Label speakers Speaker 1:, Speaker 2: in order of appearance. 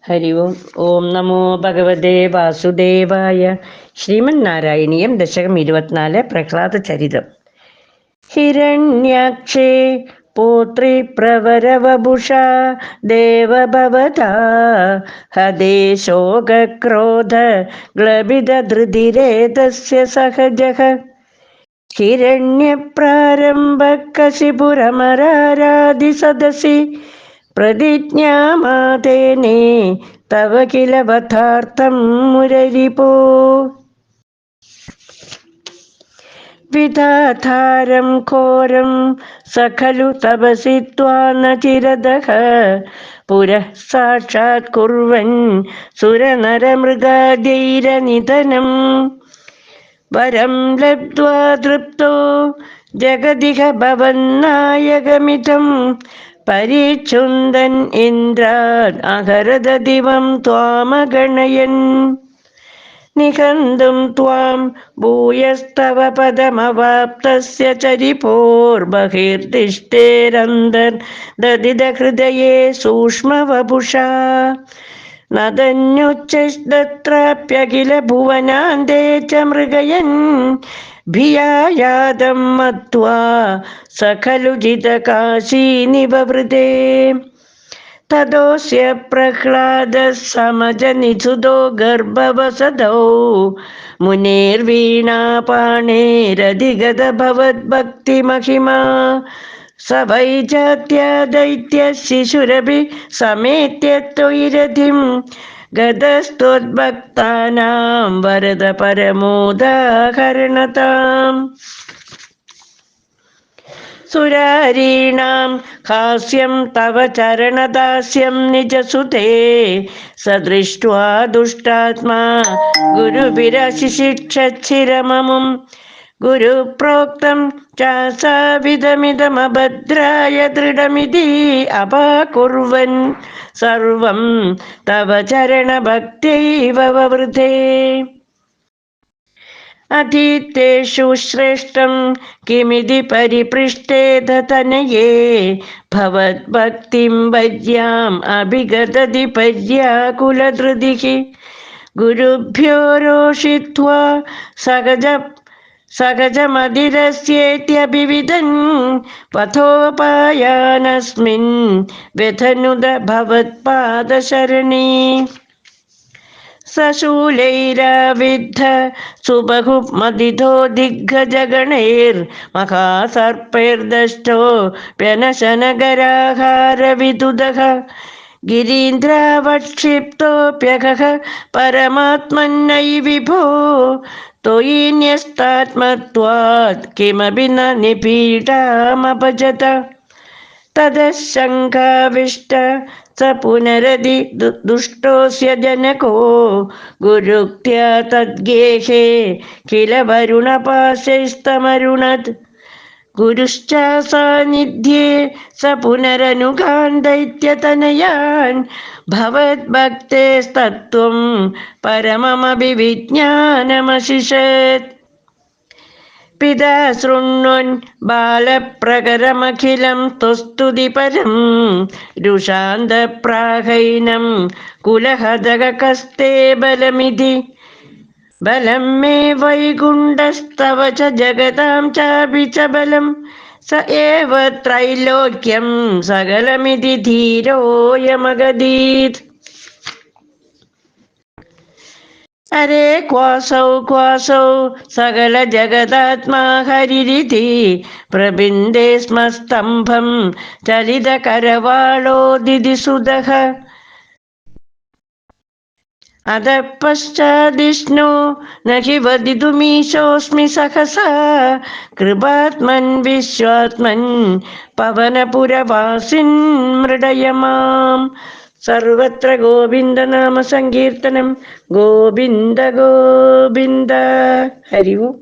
Speaker 1: ഹരി ഓം. ഓം നമോ ഭഗവതേ വാസുദേവായ. ശ്രീമന്നാരായണീയം ദശകം 24 പ്രഹ്ലാദ ചരിതം. ഹിരണ്യാക്ഷേ പോത്രി പ്രവരവഭുഷാ ദേവഭവതാ ഹദേ ശോകക്രോധ ഗ്ലബിതധൃതിരേതസ്യ സഹജഃ ഹിരണ്യപ്രാരംഭകശിപുരമരാരാധി സദസി പ്രതിജ്ഞാമാതേനേ തവ കില വഥാർത്ഥം മുരരിപോ വിധാതാരം ഘോരം സഖലു തപസി ത്വാന ചിരദഃ പുരഃ സാക്ഷാത് കുർവൻ സുരനരമൃഗാദൈരനിധനം വരം ലബ്ധ്വാ തൃപ്തോ ജഗദിഹ ഭവന്നായകമിതം പരിച്ഛുന്ദൻ ഇന്ദ്രാദ് അഹരദ ദിവം ത്വാമഗണയൻ നിഹന്തും ത്വാം ഭൂയസ്തവ പദമവാപ്തസ്യ ചരിപോർബഹിർദിഷ്ടേരന്തർ ദദിത ഹൃദയേ സൂക്ഷ്മവപുഷാ നദന്യുച്ചൈസ്തത്രാപ്യഖില ഭുവനാന്തേ ച മൃഗയൻ ഭിയായാദം മത്വാ സഖലു ജിതകാശീ നിവവൃതേ തദോസ്യ പ്രഹ്ലാദ സമജനിസുതോ ഗർഭവസദോ മുനേർവീണാപാണേരധിഗത ഭവദ്ഭക്തിമഹിമാ സ വൈ ജാത്യാദൈത്യ ശിശുരഭി സമേത്യ ത്വയിരഥിം ഗതസ്ത്വദ്ഭക്താനാം വരദ പരമോദാഹരണതാം സുരാരീണാം ഹാസ്യം തവ ചരണദാസ്യം നിജസുതേ സദൃഷ്ട്വാ ദുഷ്ടാത്മാ ഗുരുഭിരശിശിക്ഷച്ചിരമമും ഗുരുപ്രോക്തം ചാസാവിധമിതമഭദ്രായ ദൃഢമിതി അപാകുർവൻ സർവം തവ ചരണഭക്ത്യൈവ വവൃധേ അധീത്തേഷു ശ്രേഷ്ഠം കിമിതി പരിപൃഷ്ടേ തനയേ ഭവദ്ഭക്തിം വര്യാം അഭിഗതതി പര്യാകുലധൃതിഃ ഗുരുഭ്യോ രോഷിത്വാ സഹജമതിരസ്യേത്യഭിവിദൻ പഥോപായാനസ്മിൻ വ്യഥനുദ ഭവത്പാദശരണീ സശൂലൈരാവിദ്ധ സുബഹുമതിഥോ ദിഗ്ഗജഗണൈർമഹാസർപ്പൈർദഷ്ടോ പ്യനശനഗരാഹാരവിദുദഃ ഗിരീന്ദ്രാവക്ഷിപ്തോപ്യഘഃ പരമാത്മന്നൈ വിഭോ ത്വയി ന്യസ്താത്മത്വാത് കിമപി ന നിപീഡാമഭജത തദശങ്കാവിഷ്ട സ പുനരതി ദുഷ്ടോസ്യ ജനകോ ഗുരുക്ത്യാ തദ്ഗേഹേ കില വരുണപാശൈസ്തമരുണത് ഗുരുശ്ചാസാന്നിധ്യേ സ പുനരനുഗാൻ ദൈത്യതനയാൻ ഭവദ്ഭക്തേസ്തത്വം പരമമഭിവിജ്ഞാനമശിഷത് പിതാ ശൃണ്വൻ ബാലപ്രകരമഖിലം തുസ്തുതി പരം രുഷാന്തപ്രാഹൈനം കുലഹതകസ്തേ ബലമിതി ബലം മേ വൈകുണ്ഠസ്തവ ച ജഗതാം ചാപി ച ബലം സ ഏവ ത്രൈലോക്യം സകലമിതി ധീരോയമഗദീത് അരേ ക്വാസൗ സകല ജഗദാത്മാ ഹരിരിതി പ്രബിന്ദേ സ്മ സ്തംഭം ചലിത കരവാളോ ദിദിസുദഃ അധഃ പശ്ചാദിഷ്ണോ നഹി വദിതുമീശോസ്മി സഹസാ കൃപാത്മൻ വിശ്വാത്മൻ പവനപുരവാസിൻ മൃഡയമാം. സർവത്ര ഗോവിന്ദനാമ സങ്കീർത്തനം. ഗോവിന്ദ ഗോവിന്ദ. ഹരി ഓം.